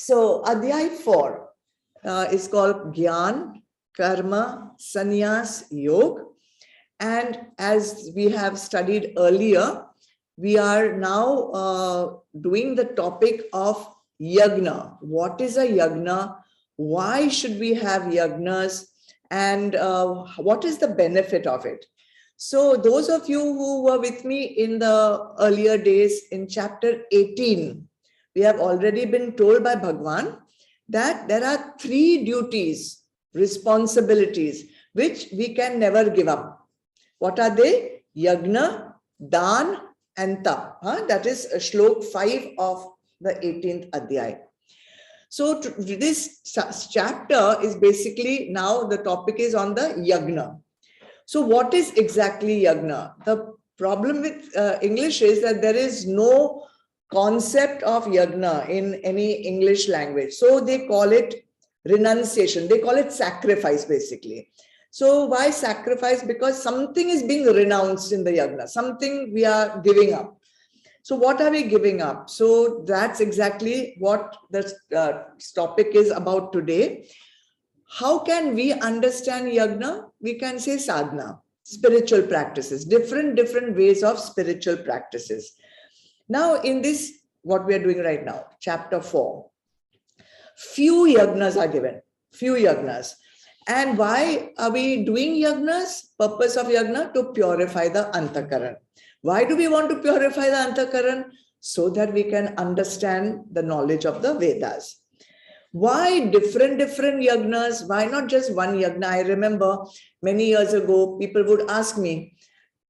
So Adhyay 4 is called Gyan, Karma, Sannyas, Yoga. And as we have studied earlier, we are now doing the topic of yagna. What is a yagna? Why should we have yagnas? And what is the benefit of it? So those of you who were with me in the earlier days in chapter 18, we have already been told by Bhagwan that there are 3 duties, responsibilities, which we can never give up. What are they? Yagna, Dan, and Tap. That is Shlok 5 of the 18th Adhyay. So this chapter is basically, now the topic is on the Yagna. So what is exactly Yagna? The problem with English is that there is no concept of Yagna in any English language. So they call it renunciation. They call it sacrifice basically. So why sacrifice? Because something is being renounced in the yagna, something we are giving up. So what are we giving up? So that's exactly what the topic is about today. How can we understand yagna? We can say sadhana, spiritual practices, different ways of spiritual practices. Now in this, what we are doing right now, chapter 4, few yagnas are given, few yagnas. And why are we doing yagnas? Purpose of yagna, to purify the antakaran. Why do we want to purify the antakaran? So that we can understand the knowledge of the Vedas. Why different yagnas? Why not just one yagna? I remember many years ago, people would ask me,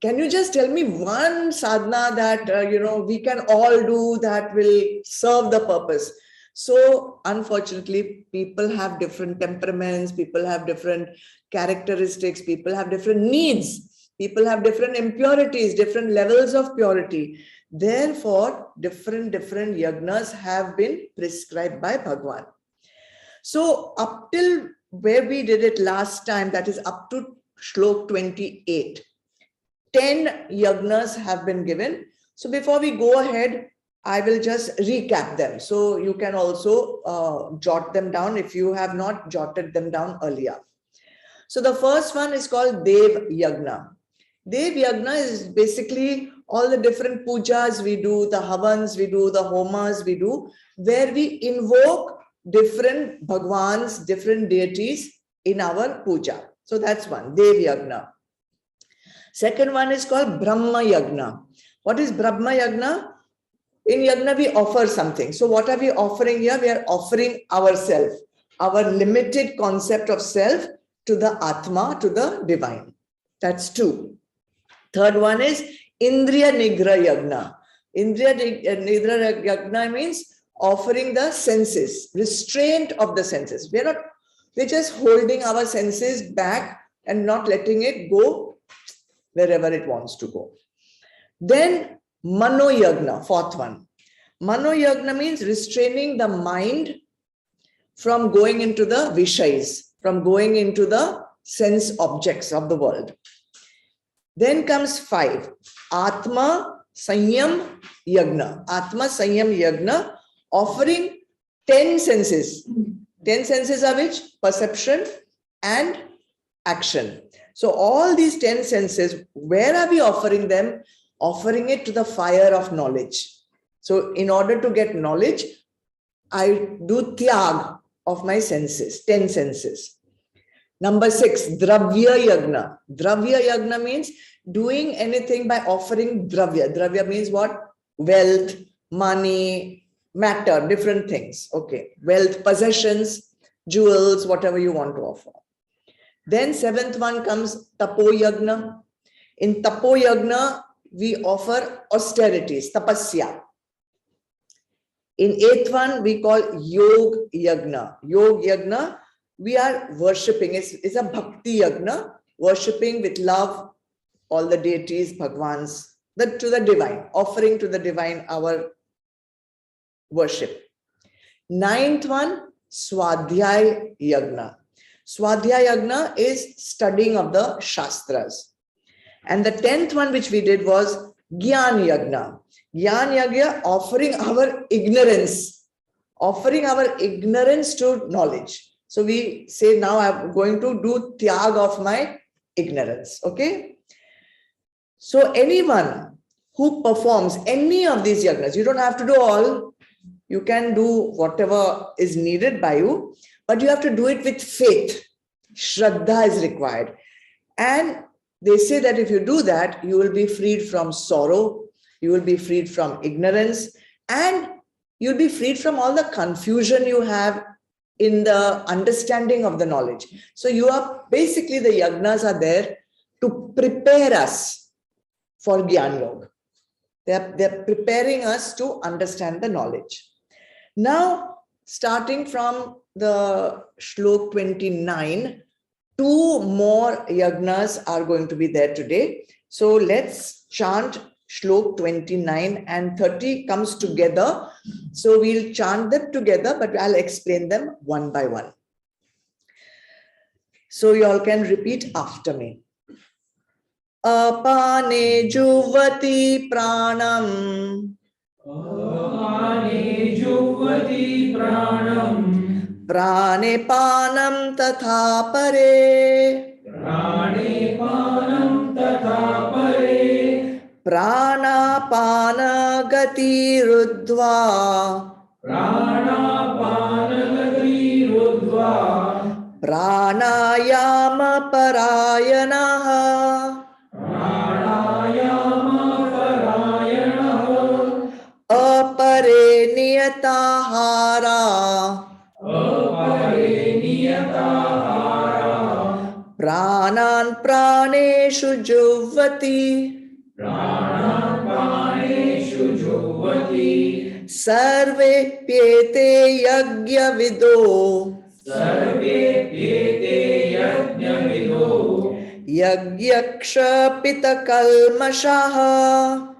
can you just tell me one sadhana that we can all do that will serve the purpose? So unfortunately, people have different temperaments, people have different characteristics, people have different needs, people have different impurities, different levels of purity. Therefore, different yagnas have been prescribed by Bhagwan. So up till where we did it last time, that is up to Shlok 28, 10 yagnas have been given. So before we go ahead, I will just recap them. So you can also jot them down if you have not jotted them down earlier. So the first one is called Dev Yagna. Dev Yagna is basically all the different pujas we do, the havans we do, the homas we do, where we invoke different bhagwans, different deities in our puja. So that's one, Dev Yagna. Second one is called Brahma Yagna. What is Brahma Yagna? In yagna, we offer something. So what are we offering here? We are offering ourselves, our limited concept of self, to the Atma, to the divine. That's 2. Third one is Indriya Nigra Yagna. Indriya Nigra Yagna means offering the senses, restraint of the senses. We're just holding our senses back and not letting it go wherever it wants to go. Then Mano Yagna, 4th one. Mano Yagna means restraining the mind from going into the Vishais, from going into the sense objects of the world. Then comes 5, Atma Sanyam Yagna. Atma Sanyam Yagna, offering 10 senses. 10 senses are which? Perception and action. So all these 10 senses, where are we offering them? Offering it to the fire of knowledge. So in order to get knowledge, I do tyag of my senses, 10 senses. Number 6, Dravya Yagna. Dravya Yagna means doing anything by offering dravya. Dravya means what? Wealth, money, matter, different things. Okay, wealth, possessions, jewels, whatever you want to offer. Then 7th one comes Tapo Yagna. In Tapo Yagna, we offer austerities, tapasya. In 8th one, we call Yog Yagna. Yog Yagna, we are worshipping. It's a Bhakti Yagna, worshipping with love all the deities, Bhagwans, to the divine, offering to the divine our worship. 9th one, Swadhyay Yagna. Swadhyay Yagna is studying of the Shastras. And the 10th one which we did was Gyan Yagna. Gyan Yagna, offering our ignorance offering our ignorance to knowledge. So we say now I'm going to do tyag of my ignorance. Okay. So anyone who performs any of these yagnas, you don't have to do all, you can do whatever is needed by you, but you have to do it with faith. Shraddha is required. And they say that if you do that, you will be freed from sorrow, you will be freed from ignorance, and you'll be freed from all the confusion you have in the understanding of the knowledge. So you are basically, the yagnas are there to prepare us for Gyan Yoga. They're preparing us to understand the knowledge. Now, starting from the Shlok 29, 2 more yagnas are going to be there today. So let's chant Shlok 29 and 30 comes together. So we'll chant them together, but I'll explain them one by one. So you all can repeat after me. Apane juvati pranam. Apane juvati pranam. Prane panam tatha pare. Prane panam tatha pare. Pranapana gati ruddhva. Pranapana gati ruddhva. Pranayama parayanaha. Pranayama parayanaha. Apare niyatahara. Apare niyatahara. Pranan praneshu juvati. Pranan praneshu juvati. Sarve pyete yagya vido. Sarve pyete yajna vido. Yagyaksha pita kalmashaha.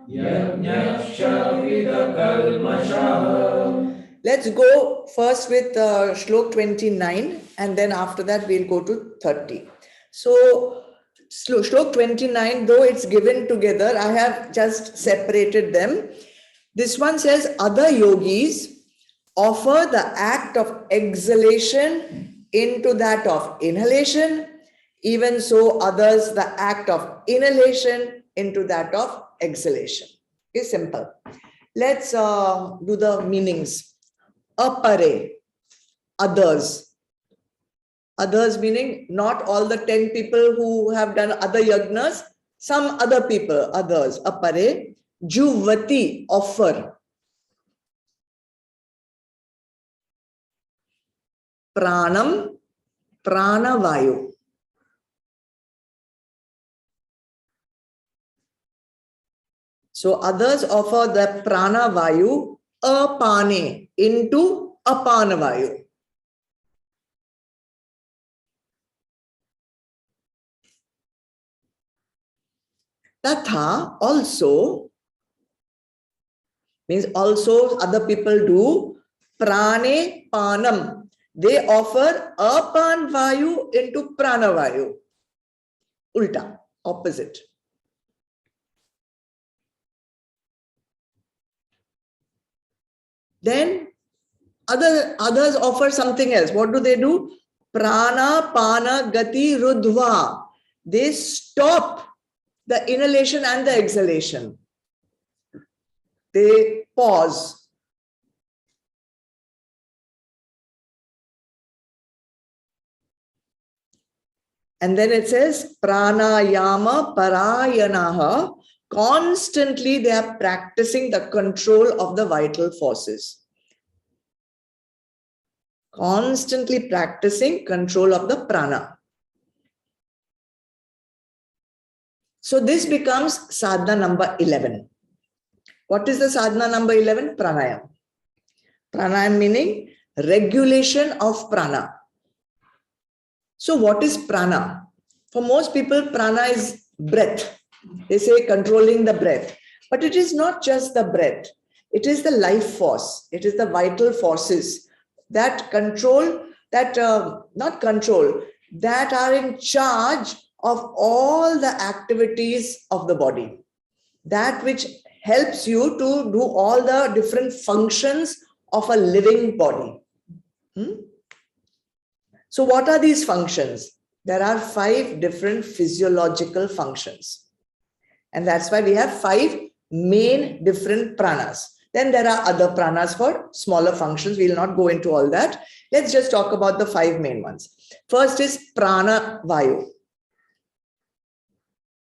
Yajnaksha vida kalmashaha. Let's go first with Shlok 29 and then after that we'll go to 30. So Shlok 29, though it's given together, I have just separated them. This one says, other yogis offer the act of exhalation into that of inhalation. Even so, others the act of inhalation into that of exhalation. Okay, simple. Let's do the meanings. Apare, others. Others meaning not all the 10 people who have done other yagnas, some other people, others. Apare, juvati, offer. Pranam, pranavayu. So others offer the pranavayu, apane, into apanavayu. Tatha, also, means also other people do prane panam. They offer apan vayu into pranavayu. Ulta, opposite. Then others offer something else. What do they do? Prana pana gati ruddhva. They stop the inhalation and the exhalation. They pause. And then it says pranayama parayanaha. Constantly they are practicing the control of the vital forces. Constantly practicing control of the prana. So this becomes sadhana number 11. What is the sadhana number 11? Pranayam. Pranayam meaning regulation of prana. So what is prana? For most people, prana is breath. They say controlling the breath. But it is not just the breath. It is the life force. It is the vital forces that control, that that are in charge of all the activities of the body. That which helps you to do all the different functions of a living body. So what are these functions? There are 5 different physiological functions. And that's why we have 5 main different pranas. Then there are other pranas for smaller functions. We will not go into all that. Let's just talk about the 5 main ones. First is Prana Vayu.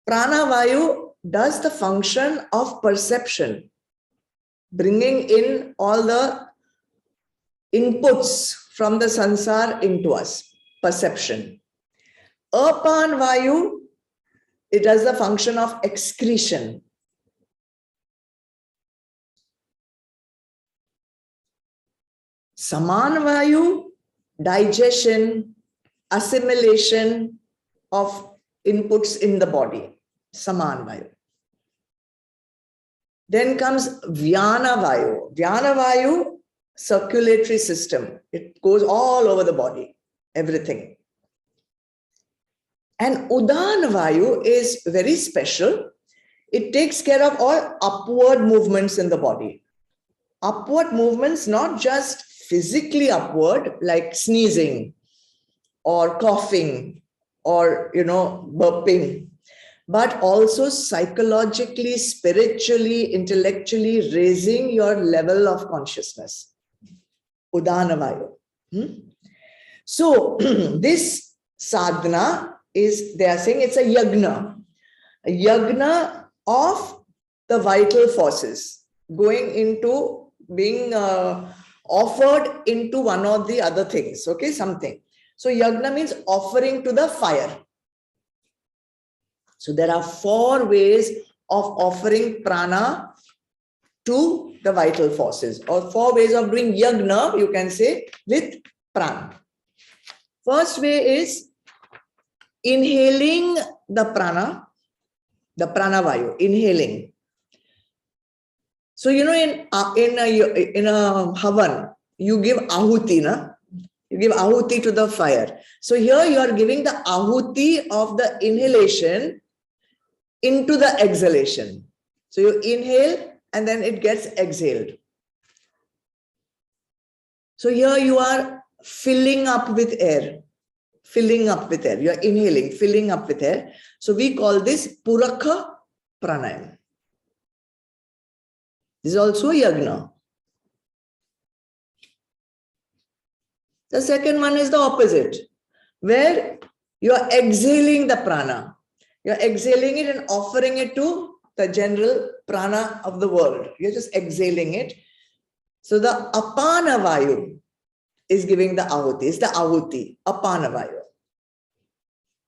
Prana Vayu does the function of perception, bringing in all the inputs from the sansar into us, perception. Apan Vayu, it does the function of excretion. Saman Vayu, digestion, assimilation of inputs in the body. Saman Vayu. Then comes Vyana Vayu. Vyana Vayu, circulatory system. It goes all over the body, everything. And Udan Vayu is very special. It takes care of all upward movements in the body. Upward movements, not just physically upward, like sneezing or coughing or, burping, but also psychologically, spiritually, intellectually raising your level of consciousness. Udana Vayu. So this sadhana is, they are saying it's a yagna of the vital forces going into being offered into one or the other things, okay, something. So yagna means offering to the fire. So there are 4 ways of offering prana to the vital forces, or 4 ways of doing yagna, you can say, with prana. First way is inhaling the prana vayu, inhaling. So, in a havan, you give ahuti, na? You give ahuti to the fire. So here you are giving the ahuti of the inhalation into the exhalation. So you inhale and then it gets exhaled. So here you are filling up with air. You are inhaling, filling up with air. So we call this Puraka Pranayama. This is also yagna. The second one is the opposite, where you are exhaling the prana. You are exhaling it and offering it to the general prana of the world. You're just exhaling it. So the apana vayu is giving the ahuti. It's the ahuti, apana vayu.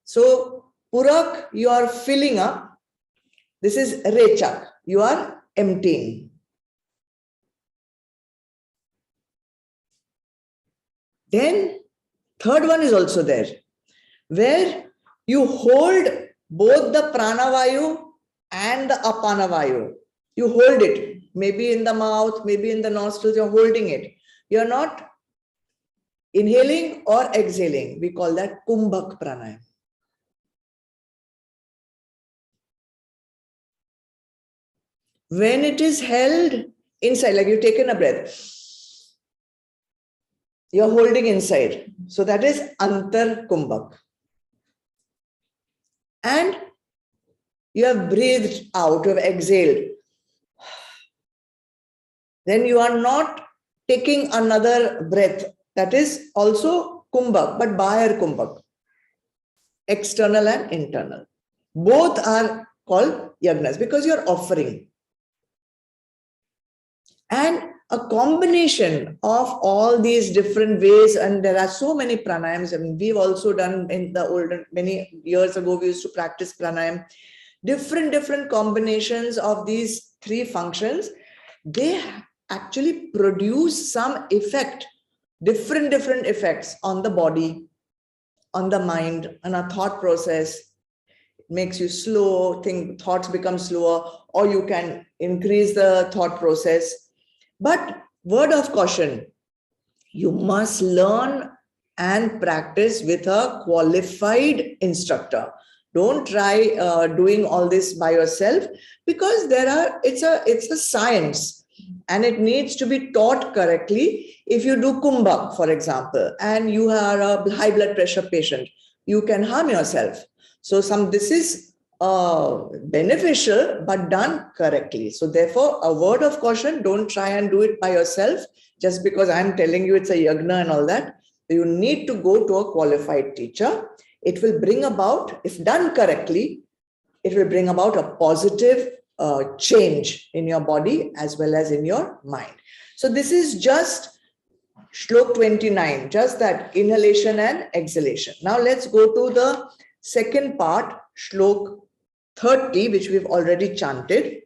So purak, you are filling up. This is rechak. You are emptying. Then third one is also there, where you hold both the pranavayu and the apanavayu. You hold it, maybe in the mouth, maybe in the nostrils, you're holding it. You're not inhaling or exhaling. We call that kumbhak pranayama. When it is held inside, like you've taken a breath, you're holding inside. So that is antar kumbhak. And you have breathed out, you have exhaled. Then you are not taking another breath. That is also kumbhak, but bahar kumbhak. External and internal. Both are called yagnas because you're offering. And a combination of all these different ways, and there are so many pranayams. I mean, we've also done in the older, many years ago, we used to practice pranayam. Different combinations of these 3 functions, they actually produce some effect, different effects on the body, on the mind, on a thought process. It makes you slow, thoughts become slower, or you can increase the thought process. But word of caution, you must learn and practice with a qualified instructor. Don't try doing all this by yourself, because it's a science. and it needs to be taught correctly. If you do kumbhak, for example, and you are a high blood pressure patient, you can harm yourself. So this is beneficial, but done correctly. So therefore, a word of caution, don't try and do it by yourself just because I'm telling you it's a yagna and all that. You need to go to a qualified teacher. It will bring about, if done correctly, it will bring about a positive change in your body as well as in your mind. So this is just Shlok 29, just that inhalation and exhalation. Now let's go to the second part, Shlok 30, which we've already chanted.